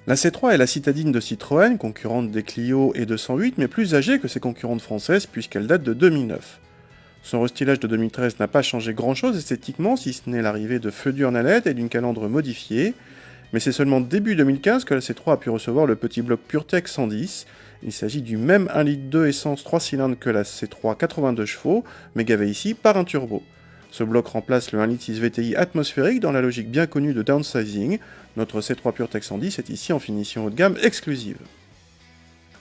La C3 est la citadine de Citroën, concurrente des Clio et 208, mais plus âgée que ses concurrentes françaises puisqu'elle date de 2009. Son restylage de 2013 n'a pas changé grand-chose esthétiquement, si ce n'est l'arrivée de feux durs à LED et d'une calandre modifiée, mais c'est seulement début 2015 que la C3 a pu recevoir le petit bloc PureTech 110. Il s'agit du même 1,2 litre essence 3 cylindres que la C3 82 chevaux, mais gavé ici par un turbo. Ce bloc remplace le 1,6 litre VTI atmosphérique dans la logique bien connue de downsizing. Notre C3 PureTech 110 est ici en finition haut de gamme exclusive.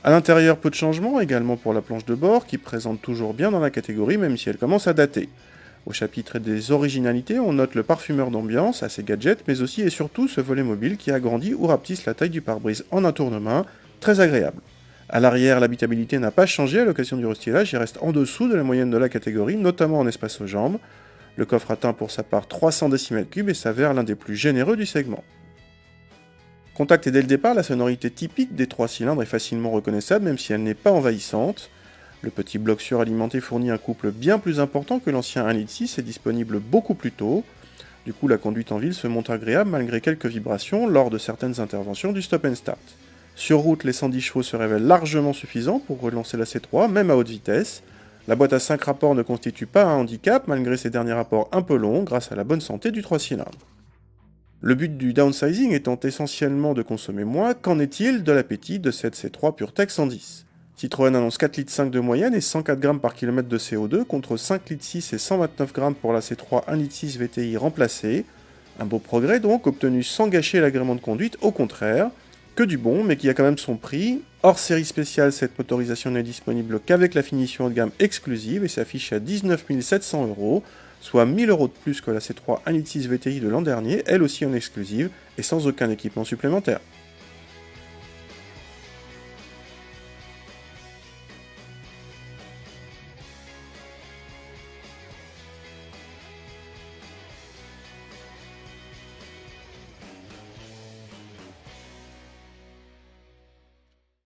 A l'intérieur, peu de changements, également pour la planche de bord, qui présente toujours bien dans la catégorie même si elle commence à dater. Au chapitre des originalités, on note le parfumeur d'ambiance à ses gadgets, mais aussi et surtout ce volet mobile qui agrandit ou rapetisse la taille du pare-brise en un tournement, très agréable. À l'arrière, l'habitabilité n'a pas changé à l'occasion du restylage et reste en dessous de la moyenne de la catégorie, notamment en espace aux jambes. Le coffre atteint pour sa part 300 décimètres cubes et s'avère l'un des plus généreux du segment. Contact est dès le départ, la sonorité typique des 3 cylindres est facilement reconnaissable même si elle n'est pas envahissante. Le petit bloc suralimenté fournit un couple bien plus important que l'ancien 1,6 litre et disponible beaucoup plus tôt. Du coup, la conduite en ville se montre agréable malgré quelques vibrations lors de certaines interventions du stop and start. Sur route, les 110 chevaux se révèlent largement suffisants pour relancer la C3, même à haute vitesse. La boîte à 5 rapports ne constitue pas un handicap malgré ses derniers rapports un peu longs grâce à la bonne santé du 3 cylindres. Le but du downsizing étant essentiellement de consommer moins, qu'en est-il de l'appétit de cette C3 PureTech 110 ? Citroën annonce 4,5 litres de moyenne et 104 grammes par kilomètre de CO2 contre 5,6 litres et 129 grammes pour la C3 1,6 litre VTI remplacée. Un beau progrès donc, obtenu sans gâcher l'agrément de conduite, au contraire. Que du bon, mais qui a quand même son prix. Hors série spéciale, cette motorisation n'est disponible qu'avec la finition haut de gamme exclusive et s'affiche à 19 700 €, soit 1000 € de plus que la C3 1,6 litre VTI de l'an dernier, elle aussi en exclusive et sans aucun équipement supplémentaire.